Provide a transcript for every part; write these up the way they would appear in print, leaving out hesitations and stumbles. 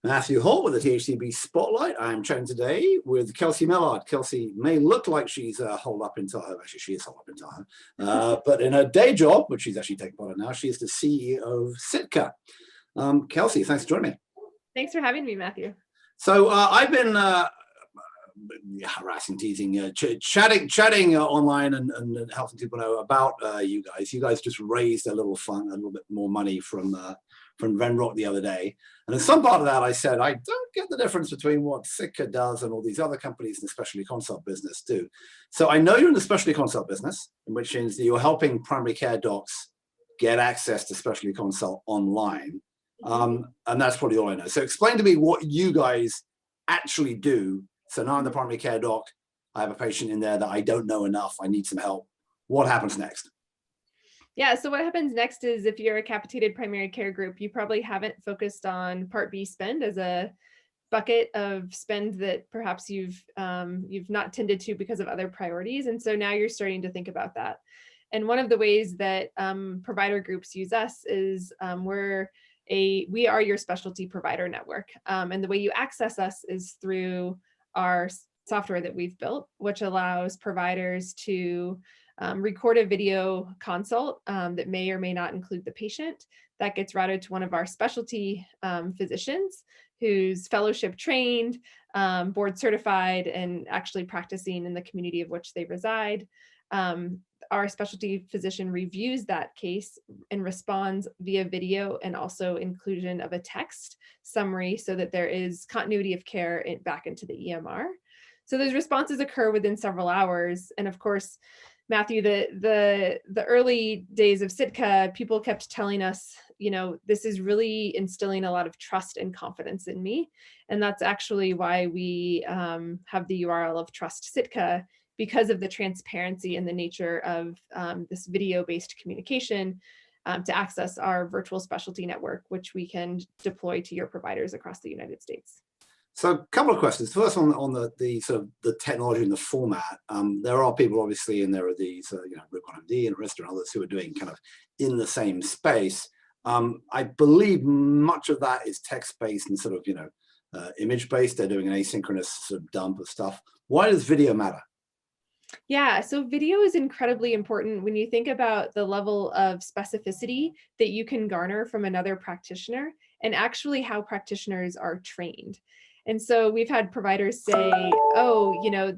Matthew Holt with the THCB Spotlight. I'm chatting today with Kelsey Mellard. Kelsey may look like she's holed up in Tahoe. Actually, she is holed up in Tahoe. But in her day job, which she's actually taking part in now, she is the CEO of Sitka. Kelsey, thanks for joining me. Thanks for having me, Matthew. So I've been harassing, teasing, chatting online and helping people know about you guys. You guys just raised a little bit more money from Venrock the other day. And in some part of that, I said, I don't get the difference between what Sitka does and all these other companies in the specialty consult business do. So I know you're in the specialty consult business, which means that you're helping primary care docs get access to specialty consult online. And that's probably all I know. So explain to me what you guys actually do. So now I'm the primary care doc. I have a patient in there that I don't know enough. I need some help. What happens next? Yeah, so what happens next is if you're a capitated primary care group, you probably haven't focused on Part B spend as a bucket of spend that perhaps you've not tended to because of other priorities. And so now you're starting to think about that. And one of the ways that provider groups use us is we are your specialty provider network. And the way you access us is through our software that we've built, which allows providers to record a video consult that may or may not include the patient. That gets routed to one of our specialty physicians who's fellowship trained, board certified, and actually practicing in the community of which they reside. Our specialty physician reviews that case and responds via video and also inclusion of a text summary so that there is continuity of care back into the EMR. So those responses occur within several hours. And of course, Matthew, the early days of Sitka, people kept telling us, this is really instilling a lot of trust and confidence in me. And that's actually why we have the URL of Trust Sitka, because of the transparency and the nature of this video-based communication to access our virtual specialty network, which we can deploy to your providers across the United States. So a couple of questions. First on the sort of the technology and the format. There are people obviously, and there are these, RibbonMD and Arista and others who are doing kind of in the same space. I believe much of that is text-based and sort of, image-based. They're doing an asynchronous sort of dump of stuff. Why does video matter? Yeah, so video is incredibly important when you think about the level of specificity that you can garner from another practitioner and actually how practitioners are trained. And so we've had providers say,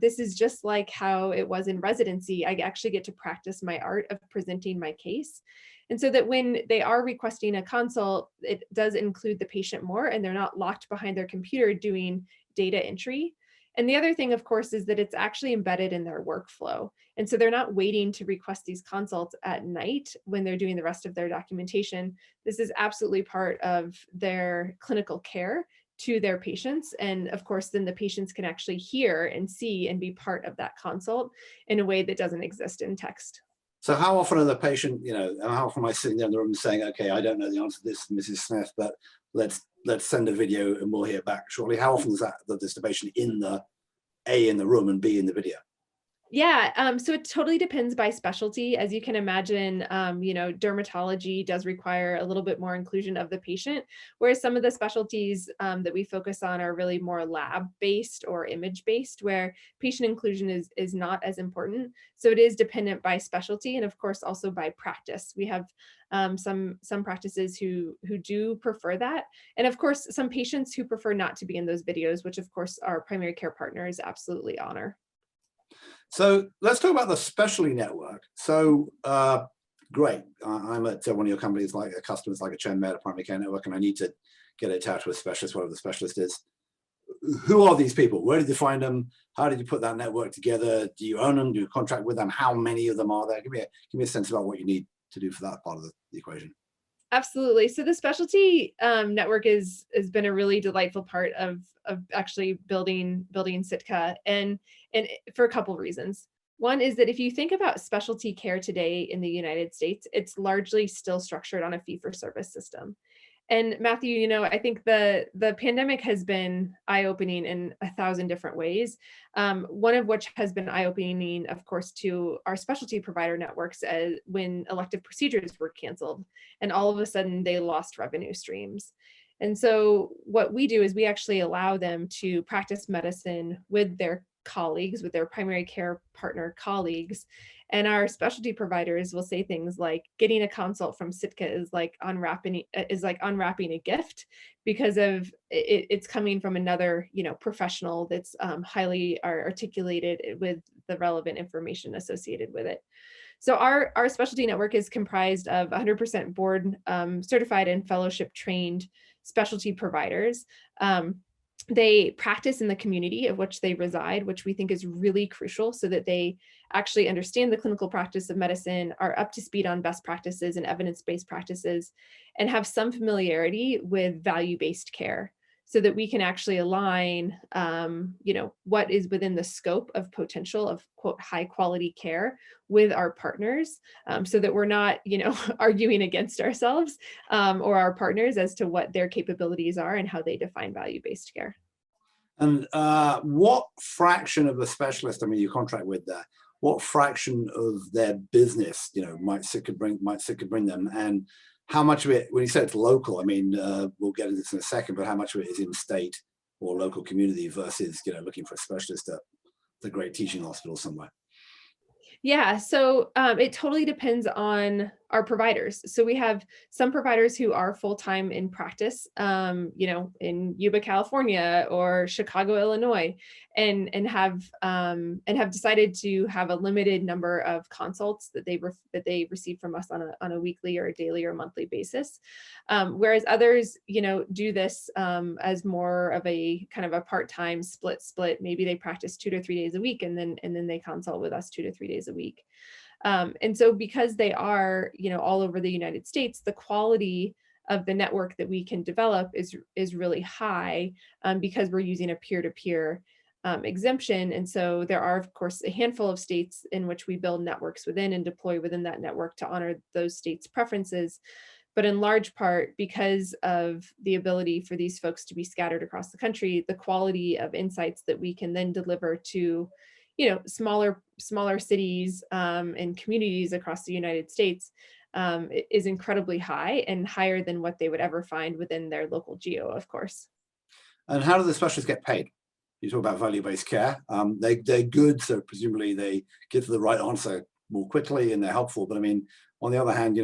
this is just like how it was in residency. I actually get to practice my art of presenting my case. And so that when they are requesting a consult, it does include the patient more and they're not locked behind their computer doing data entry. And the other thing, of course, is that it's actually embedded in their workflow. And so they're not waiting to request these consults at night when they're doing the rest of their documentation. This is absolutely part of their clinical care to their patients. And of course, then the patients can actually hear and see and be part of that consult in a way that doesn't exist in text. So how often are the patient, how often am I sitting there in the room saying, okay, I don't know the answer to this, Mrs. Smith, but let's send a video and we'll hear back shortly. How often is that there's the patient in the room and B in the video? Yeah, so it totally depends by specialty. As you can imagine, dermatology does require a little bit more inclusion of the patient, whereas some of the specialties that we focus on are really more lab-based or image-based, where patient inclusion is not as important. So it is dependent by specialty and of course also by practice. We have some practices who do prefer that. And of course, some patients who prefer not to be in those videos, which of course our primary care partners absolutely honor. So let's talk about the specialty network. So great. I'm at one of your companies, like a customers like a ChenMed, a primary care network, and I need to get attached to a specialist, whatever the specialist is. Who are these people? Where did you find them? How did you put that network together? Do you own them? Do you contract with them? How many of them are there? Give me a sense about what you need to do for that part of the equation. Absolutely. So the specialty network has been a really delightful part of actually building Sitka, and for a couple of reasons. One is that if you think about specialty care today in the United States, it's largely still structured on a fee-for-service system. And Matthew, I think the pandemic has been eye-opening in 1,000 different ways. One of which has been eye-opening, of course, to our specialty provider networks when elective procedures were canceled, and all of a sudden they lost revenue streams. And so what we do is we actually allow them to practice medicine with their colleagues, with their primary care partner colleagues. And our specialty providers will say things like getting a consult from Sitka is like unwrapping a gift, because of it's coming from another, professional that's highly articulated with the relevant information associated with it. So our specialty network is comprised of 100% board certified and fellowship trained specialty providers. They practice in the community of which they reside, which we think is really crucial, so that they actually understand the clinical practice of medicine, are up to speed on best practices and evidence-based practices, and have some familiarity with value-based care, so that we can actually align, what is within the scope of potential of, quote, high quality care with our partners, so that we're not, arguing against ourselves or our partners as to what their capabilities are and how they define value-based care. And what fraction of the specialist, I mean, you contract with that, what fraction of their business, might Sitka bring them? And how much of it, when you say it's local, I mean, we'll get into this in a second, but how much of it is in state or local community versus, looking for a specialist at the great teaching hospital somewhere? Yeah, so it totally depends on our providers. So we have some providers who are full-time in practice, in Yuba, California, or Chicago, Illinois, and have decided to have a limited number of consults that they receive from us on a weekly or a daily or monthly basis. Whereas others, do this as more of a kind of a part-time split. Maybe they practice 2 to 3 days a week, and then they consult with us 2 to 3 days a week. And so because they are, all over the United States, the quality of the network that we can develop is really high, because we're using a peer-to-peer exemption. And so there are, of course, a handful of states in which we build networks within and deploy within that network to honor those states' preferences. But in large part, because of the ability for these folks to be scattered across the country, the quality of insights that we can then deliver to smaller cities and communities across the United States is incredibly high, and higher than what they would ever find within their local geo, of course. And how do the specialists get paid? You talk about value-based care. They're good, so presumably they get to the right answer more quickly and they're helpful. But I mean, on the other hand,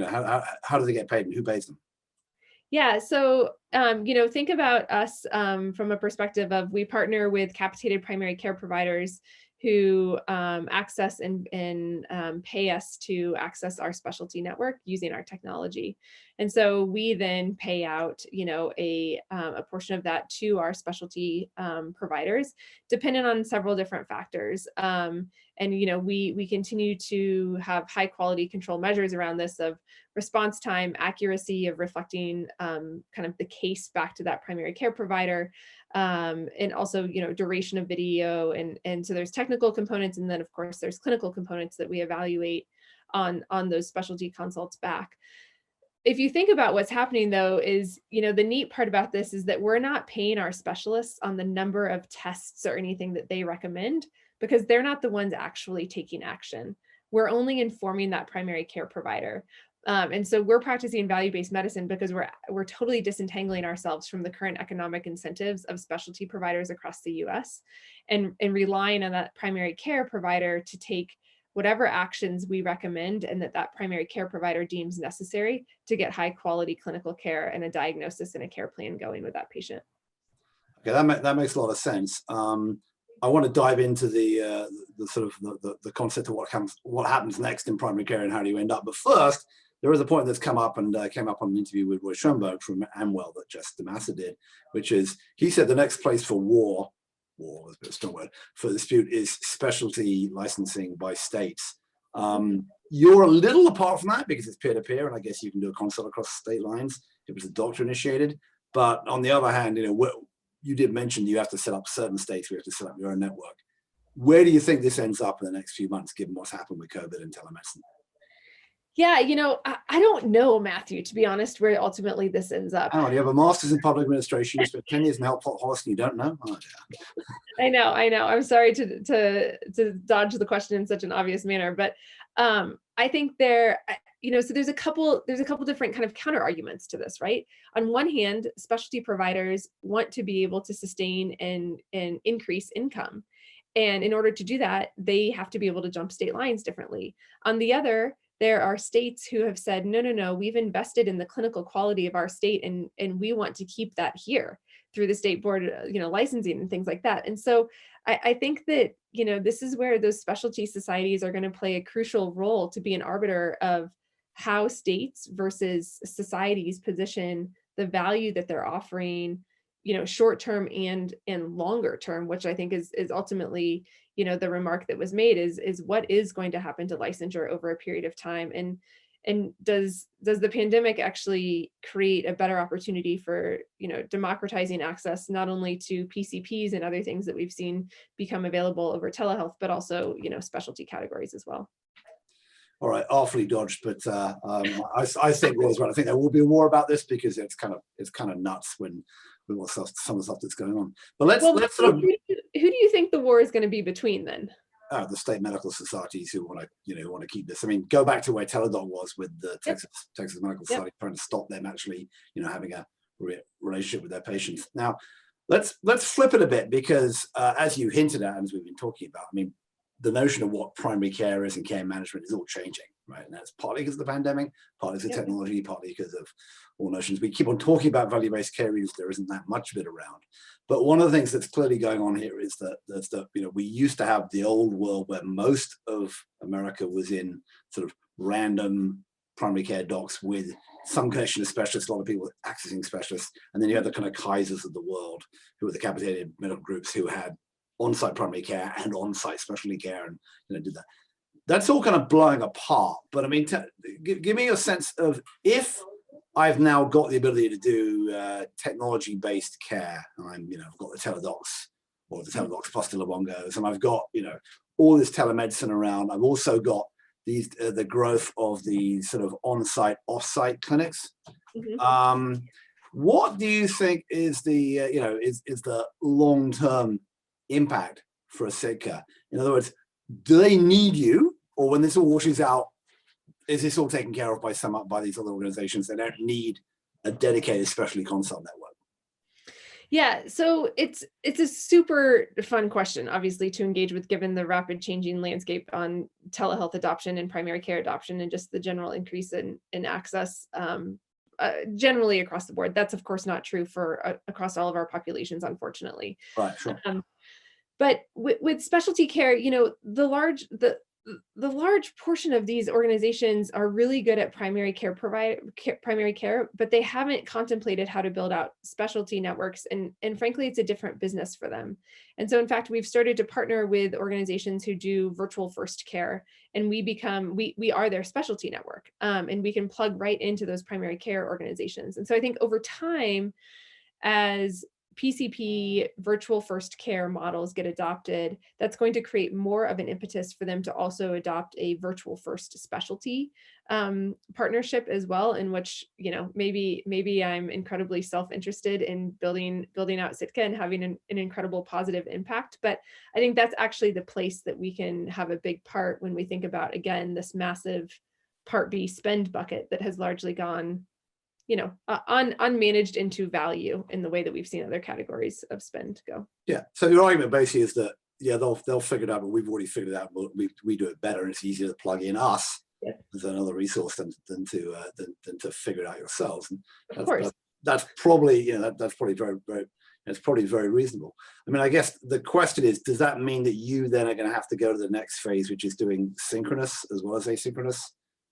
how do they get paid and who pays them? Yeah, so think about us from a perspective of, we partner with capitated primary care providers who access and pay us to access our specialty network using our technology. And so we then pay out, a portion of that to our specialty providers, dependent on several different factors. And we continue to have high quality control measures around this, of response time, accuracy of reflecting kind of the case back to that primary care provider, and also, duration of video. And so there's technical components. And then of course there's clinical components that we evaluate on those specialty consults back. If you think about what's happening though, is, the neat part about this is that we're not paying our specialists on the number of tests or anything that they recommend, because they're not the ones actually taking action. We're only informing that primary care provider. And so we're practicing value-based medicine because we're totally disentangling ourselves from the current economic incentives of specialty providers across the US, and relying on that primary care provider to take whatever actions we recommend and that primary care provider deems necessary to get high quality clinical care and a diagnosis and a care plan going with that patient. Okay, that makes a lot of sense. I want to dive into the sort of the concept of what happens next in primary care and how do you end up. But first, there is a point that's come up and came up on an interview with Roy Schoenberg from Amwell that Jess DeMassa did, which is, he said the next place for war is a bit of a strong word, for dispute is specialty licensing by states. You're a little apart from that because it's peer-to-peer, and I guess you can do a consult across state lines if it was a doctor initiated. But on the other hand, you did mention you have to set up certain states where you have to set up your own network. Where do you think this ends up in the next few months, given what's happened with COVID and telemedicine? Yeah, I don't know, Matthew, to be honest, where ultimately this ends up. Oh, you have a master's in public administration. You spent 10 years in health policy. You don't know? Oh, I know. I'm sorry to dodge the question in such an obvious manner, but I think so there's a couple different kind of counter arguments to this, right? On one hand, specialty providers want to be able to sustain and increase income. And in order to do that, they have to be able to jump state lines differently. On the other, there are states who have said, no, no, no, we've invested in the clinical quality of our state and we want to keep that here through the state board, licensing and things like that. And so I think that, this is where those specialty societies are going to play a crucial role to be an arbiter of how states versus societies position the value that they're offering, short term and longer term, which I think is ultimately, the remark that was made is what is going to happen to licensure over a period of time, and does the pandemic actually create a better opportunity for democratizing access not only to PCPs and other things that we've seen become available over telehealth, but also specialty categories as well. all right, awfully dodged, but I think well as well. I think there will be more about this because it's kind of nuts when with what some of the stuff that's going on. But let's sort of who do you think the war is going to be between then? the state medical societies who want to keep this. I mean, go back to where Teladoc was with the Texas Medical Society, trying to stop them actually having a relationship with their patients. Now, let's flip it a bit because as you hinted at, and as we've been talking about, I mean, the notion of what primary care is and care management is all changing, right? And that's partly because of the pandemic, partly because of technology, partly because of all notions. We keep on talking about value-based care because there isn't that much of it around. But one of the things that's clearly going on here is that we used to have the old world where most of America was in sort of random primary care docs with some connection to specialists, a lot of people accessing specialists, and then you had the kind of Kaisers of the world who were the capitated medical groups who had on-site primary care and on-site specialty care and did that. That's all kind of blowing apart. But I mean, give me a sense of if I've now got the ability to do technology-based care, and I've got the Teladocs or the Teladocs plus the Livongos, and I've got all this telemedicine around. I've also got these the growth of the sort of on-site, off-site clinics. What do you think is the is the long-term impact for a Sitka? In other words, do they need you, or when this all washes out, is this all taken care of by these other organizations that don't need a dedicated specialty consult network? Yeah, so it's a super fun question, obviously, to engage with, given the rapid changing landscape on telehealth adoption and primary care adoption, and just the general increase in access generally across the board. That's of course not true for across all of our populations, unfortunately. Right, sure. But with specialty care, the large portion of these organizations are really good at primary care, but they haven't contemplated how to build out specialty networks. And frankly, it's a different business for them. And so in fact, we've started to partner with organizations who do virtual first care, and we are their specialty network. And we can plug right into those primary care organizations. And so I think over time, as PCP virtual first care models get adopted, that's going to create more of an impetus for them to also adopt a virtual first specialty partnership as well, in which maybe I'm incredibly self-interested in building out Sitka and having an incredible positive impact. But I think that's actually the place that we can have a big part when we think about, again, this massive Part B spend bucket that has largely gone unmanaged into value in the way that we've seen other categories of spend go. Yeah. So your argument basically is that they'll figure it out, but we've already figured it out. But we do it better, and it's easier to plug in us as another resource than to figure it out yourselves. And of course, that's probably that's probably very very. It's probably very reasonable. I mean, I guess the question is, does that mean that you then are going to have to go to the next phase, which is doing synchronous as well as asynchronous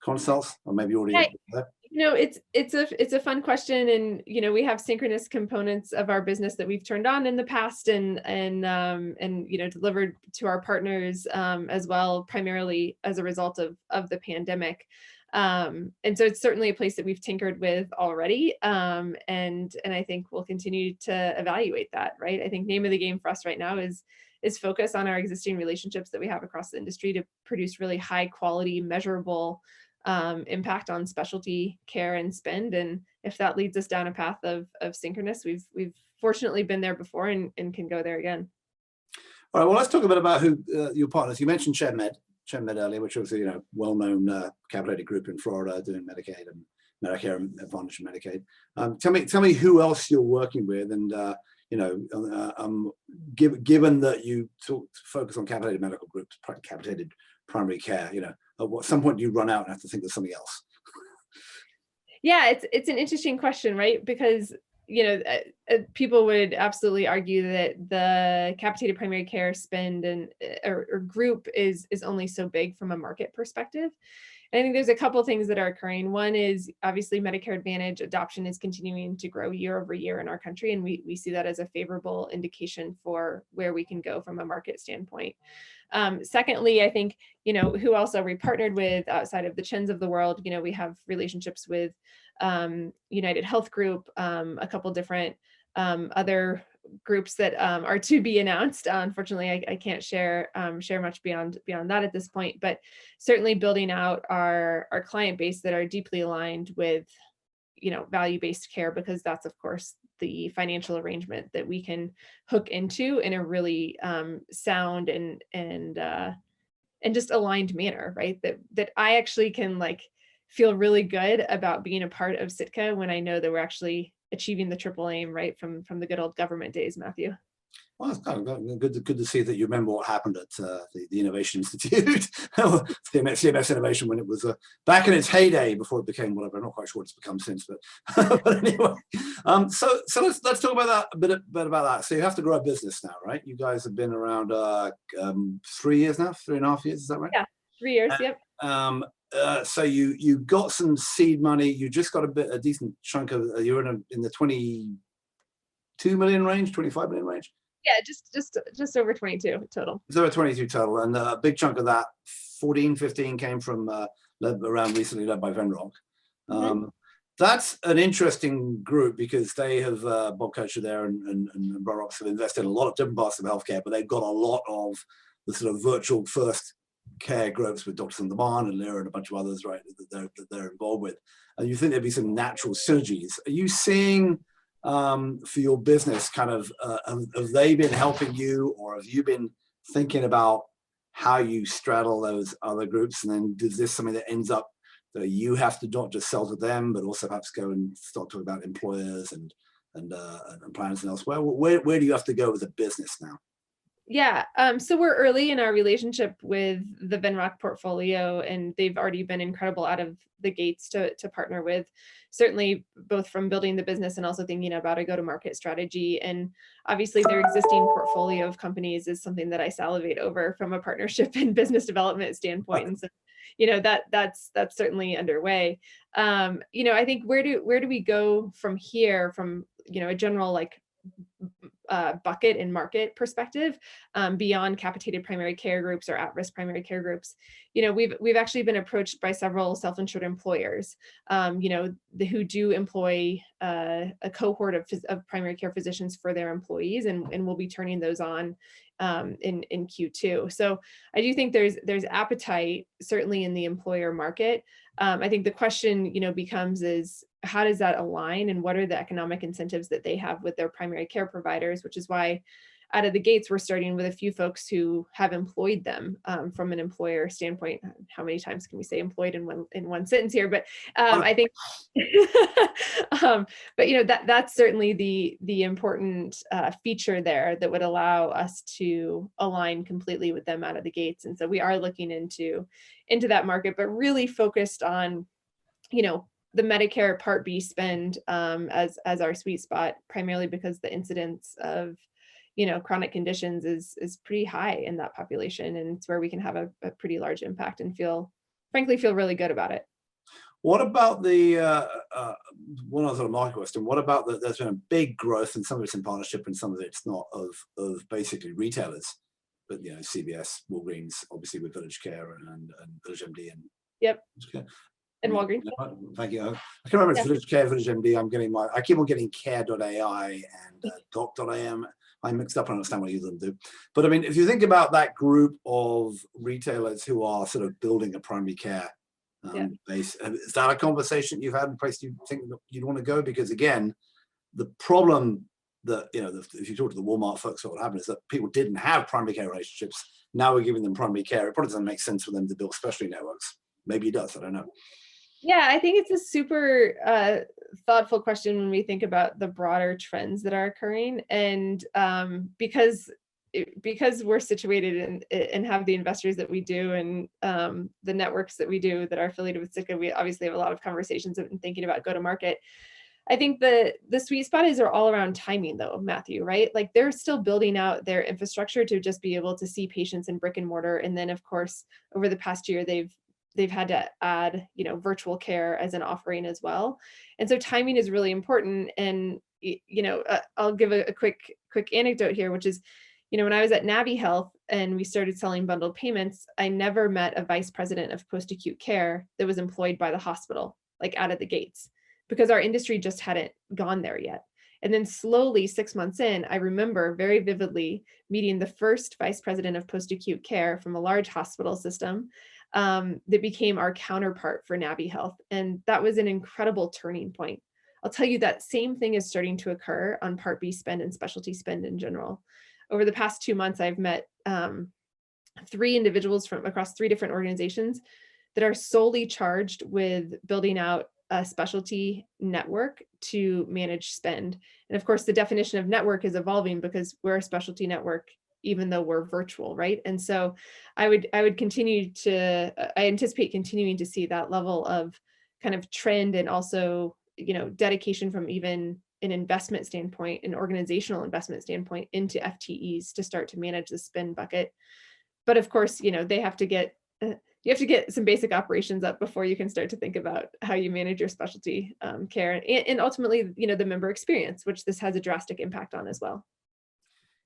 consults, or maybe already there? It's a fun question, and we have synchronous components of our business that we've turned on in the past and delivered to our partners as well, primarily as a result of the pandemic. And so it's certainly a place that we've tinkered with already, and I think we'll continue to evaluate that. Right, I think name of the game for us right now is focus on our existing relationships that we have across the industry to produce really high quality, measurable impact on specialty care and spend. And if that leads us down a path of synchronous, we've fortunately been there before and can go there again. All right, well, let's talk a bit about who your partners. You mentioned ChenMed earlier, which was a well-known capitated group in Florida doing Medicaid and Medicare and Advantage and Medicaid. Tell me who else you're working with, and given that you focus on capitated medical groups, capitated primary care, at some point you run out and have to think of something else. Yeah, it's an interesting question, right? Because people would absolutely argue that the capitated primary care spend or group is only so big from a market perspective. And I think there's a couple of things that are occurring. One is obviously Medicare Advantage adoption is continuing to grow year over year in our country, and we see that as a favorable indication for where we can go from a market standpoint. Secondly, I think, who else are we partnered with outside of the Chens of the world? We have relationships with United Health Group, a couple different other groups that are to be announced. Unfortunately, I can't share much beyond that at this point, but certainly building out our client base that are deeply aligned with value-based care, because that's of course the financial arrangement that we can hook into in a really sound and just aligned manner, right? That I actually can feel really good about being a part of Sitka when I know that we're actually achieving the triple aim, right, from the good old government days, Matthew. Well, it's kind of good to see that you remember what happened at the Innovation Institute, CMS Innovation, when it was back in its heyday before it became whatever. I'm not quite sure what it's become since, but but anyway. So let's talk about that a bit about that. So you have to grow a business now, right? You guys have been around 3 years now, 3.5 years, is that right? Yeah, 3 years. Yep. So you got some seed money. You just got a decent chunk of. You're in the 22 million range, 25 million range. Yeah, just over 22 total. It's over 22 total, and a big chunk of that, 14, 15, came from led by Venrock. That's an interesting group because they have Bob Kocher there and Venrock have invested in a lot of different parts of healthcare, but they've got a lot of the sort of virtual first care groups with Doctors on Demand and Lyra and a bunch of others, right, that they're involved with. And you think there'd be some natural synergies. Are you seeing for your business kind of, have they been helping you, or have you been thinking about how you straddle those other groups? And then is this something that ends up that you have to not just sell to them, but also perhaps go and start talking about employers and plans and elsewhere? Where do you have to go as a business now? Yeah, so we're early in our relationship with the Venrock portfolio, and they've already been incredible out of the gates to partner with, certainly both from building the business and also thinking about a go-to-market strategy. And obviously their existing portfolio of companies is something that I salivate over from a partnership and business development standpoint. And so, that's certainly underway. I think where do we go from here from, a general bucket and market perspective, beyond capitated primary care groups or at-risk primary care groups? We've actually been approached by several self-insured employers, who do employ a cohort of primary care physicians for their employees, and we'll be turning those on in Q2. So I do think there's appetite certainly in the employer market. I think the question becomes is, how does that align, and what are the economic incentives that they have with their primary care providers, which is why out of the gates, we're starting with a few folks who have employed them from an employer standpoint. How many times can we say employed in one sentence here? But I think, but that's certainly the important feature there that would allow us to align completely with them out of the gates. And so we are looking into that market, but really focused on, the Medicare Part B spend as our sweet spot, primarily because the incidence of chronic conditions is pretty high in that population, and it's where we can have a pretty large impact and frankly feel really good about it. What about the one other market question? What about there's been a big growth, and some of it's in partnership and some of it's not, of basically retailers, but CVS, Walgreens, obviously with Village Care and Village MD and yep. And Walgreens. Thank you. I can remember it's Village Care, Village MD. I keep on getting care.ai and doc.am. I'm mixed up. I understand what you do. But I mean, if you think about that group of retailers who are sort of building a primary care base. Is that a conversation you've had in place you think that you'd want to go? Because again, the problem that, if you talk to the Walmart folks, what happened is that people didn't have primary care relationships. Now we're giving them primary care. It probably doesn't make sense for them to build specialty networks. Maybe it does, I don't know. Yeah, I think it's a super thoughtful question when we think about the broader trends that are occurring. And because we're situated and have the investors that we do, and the networks that we do that are affiliated with Sitka, we obviously have a lot of conversations and thinking about go to market. I think the sweet spot is all around timing though, Matthew, right? Like they're still building out their infrastructure to just be able to see patients in brick and mortar. And then of course, over the past year, they've had to add, virtual care as an offering as well. And so timing is really important. And, I'll give a quick anecdote here, which is, when I was at Navi Health and we started selling bundled payments, I never met a vice president of post-acute care that was employed by the hospital, like out of the gates, because our industry just hadn't gone there yet. And then slowly 6 months in, I remember very vividly meeting the first vice president of post-acute care from a large hospital system that became our counterpart for Navi Health. And that was an incredible turning point. I'll tell you that same thing is starting to occur on Part B spend and specialty spend in general. Over the past 2 months, I've met 3 individuals from across 3 different organizations that are solely charged with building out a specialty network to manage spend. And of course, the definition of network is evolving because we're a specialty network, even though we're virtual, right? And so I would continue to, I anticipate continuing to see that level of kind of trend, and also, dedication from even an investment standpoint, an organizational investment standpoint into FTEs to start to manage the spend bucket. But of course, they have to get, you have to get some basic operations up before you can start to think about how you manage your specialty care, and ultimately, the member experience, which this has a drastic impact on as well.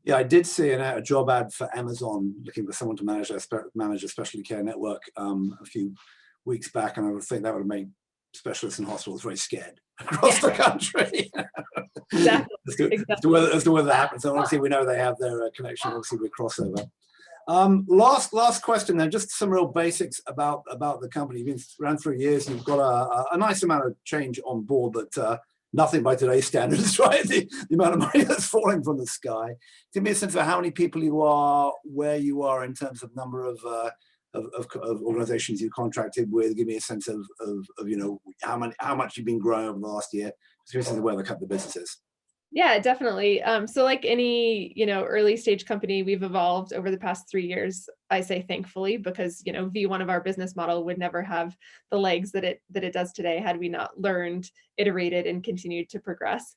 Yeah, I did see a job ad for Amazon looking for someone to manage a specialty care network a few weeks back, and I would think that would have made specialists in hospitals very scared across the country. Exactly. as to whether that happens. So obviously we know they have their connection, obviously with crossover. Last question then, just some real basics about the company. You've been around for years, you've got a nice amount of change on board, but nothing by today's standards, right? The amount of money that's falling from the sky. Give me a sense of how many people you are, where you are in terms of number of organizations you contracted with. Give me a sense of how much you've been growing over the last year. Just give me a sense of where the business is. Yeah, definitely. So like any, early stage company, we've evolved over the past 3 years, I say thankfully, because, V1 of our business model would never have the legs that it does today had we not learned, iterated, and continued to progress.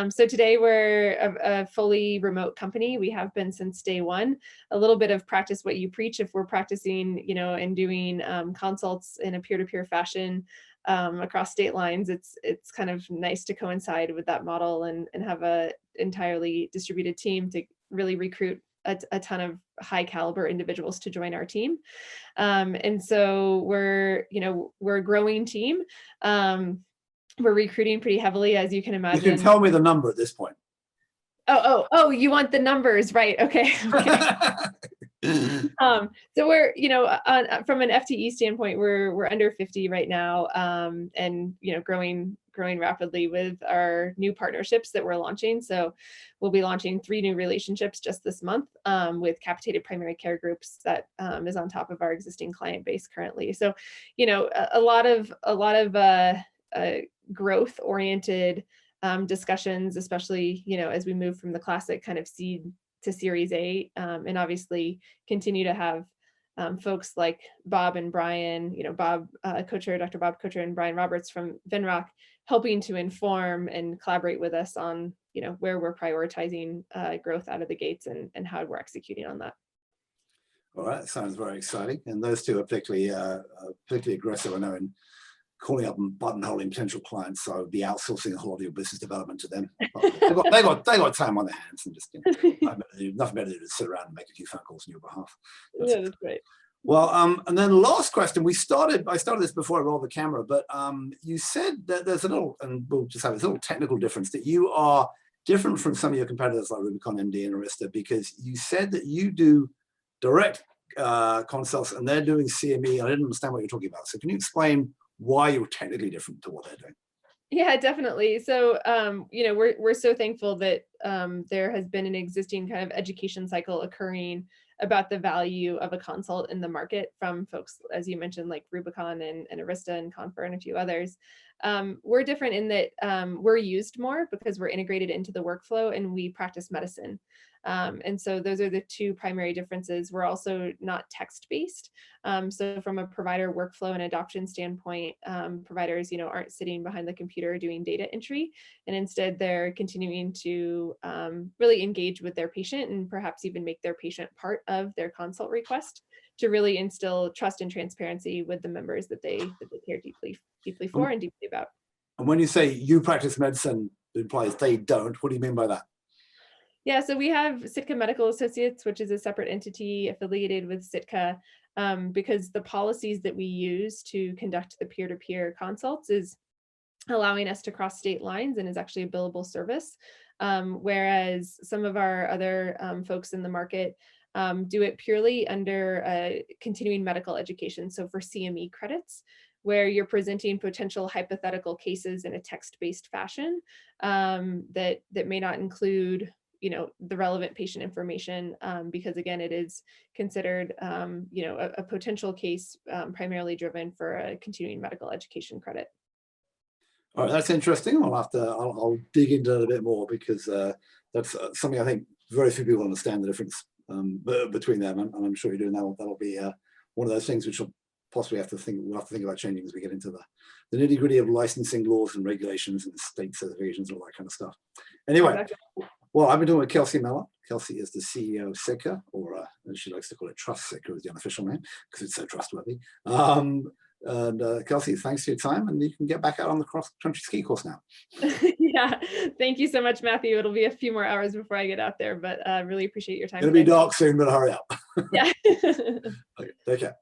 So today we're a fully remote company. We have been since day one. A little bit of practice what you preach. If we're practicing, and doing consults in a peer-to-peer fashion, across state lines, it's kind of nice to coincide with that model and have a entirely distributed team to really recruit a ton of high caliber individuals to join our team. And so we're a growing team. We're recruiting pretty heavily, as you can imagine. You can tell me the number at this point. Oh, you want the numbers, right? Okay. So we're, from an FTE standpoint, we're under 50 right now, and growing rapidly with our new partnerships that we're launching. So we'll be launching 3 new relationships just this month with capitated primary care groups that is on top of our existing client base currently. So, a lot of growth oriented discussions, especially as we move from the classic kind of seed to Series A, and obviously continue to have folks like Bob and Brian, Bob Kocher, Dr. Bob Kocher and Brian Roberts from Venrock, helping to inform and collaborate with us on where we're prioritizing growth out of the gates and how we're executing on that. All right, sounds very exciting. And those two are particularly aggressive, I know, in calling up and buttonholing potential clients. So I would be outsourcing a whole lot of your business development to them. They got time on their hands and just nothing better to do than sit around and make a few phone calls on your behalf. That's great. Well, and then last question. I started this before I rolled the camera, but you said that there's and we'll just have this little technical difference, that you are different from some of your competitors like Rubicon MD and Arista, because you said that you do direct consults, and they're doing CME. I didn't understand what you're talking about. So can you explain why you're technically different to what they're doing? Yeah, definitely. So, we're so thankful that there has been an existing kind of education cycle occurring about the value of a consult in the market from folks, as you mentioned, like Rubicon and Arista and Confer and a few others. We're different in that we're used more because we're integrated into the workflow and we practice medicine. And so those are the two primary differences. We're also not text-based. So from a provider workflow and adoption standpoint, providers, aren't sitting behind the computer doing data entry, and instead they're continuing to really engage with their patient and perhaps even make their patient part of their consult request to really instill trust and transparency with the members that they care deeply for and deeply about. And when you say you practice medicine, it implies they don't. What do you mean by that? Yeah, so we have Sitka Medical Associates, which is a separate entity affiliated with Sitka, because the policies that we use to conduct the peer-to-peer consults is allowing us to cross state lines and is actually a billable service. Whereas some of our other folks in the market do it purely under continuing medical education. So for CME credits, where you're presenting potential hypothetical cases in a text-based fashion that may not include the relevant patient information, because again, it is considered, a potential case primarily driven for a continuing medical education credit. All right, that's interesting. I'll dig into it a bit more because that's something I think very few people understand the difference between them, and I'm sure you're doing that. That'll be one of those things which we'll possibly have to think about changing as we get into the nitty-gritty of licensing laws and regulations and state certifications and all that kind of stuff. Anyway. Exactly. Well, I've been doing with Kelsey Mellard. Kelsey is the CEO of Sitka, or as she likes to call it, Trust Sitka is the unofficial name because it's so trustworthy. And Kelsey, thanks for your time, and you can get back out on the cross-country ski course now. Yeah, thank you so much, Matthew. It'll be a few more hours before I get out there, but really appreciate your time. It'll be dark soon, but hurry up. Yeah. Okay, take care.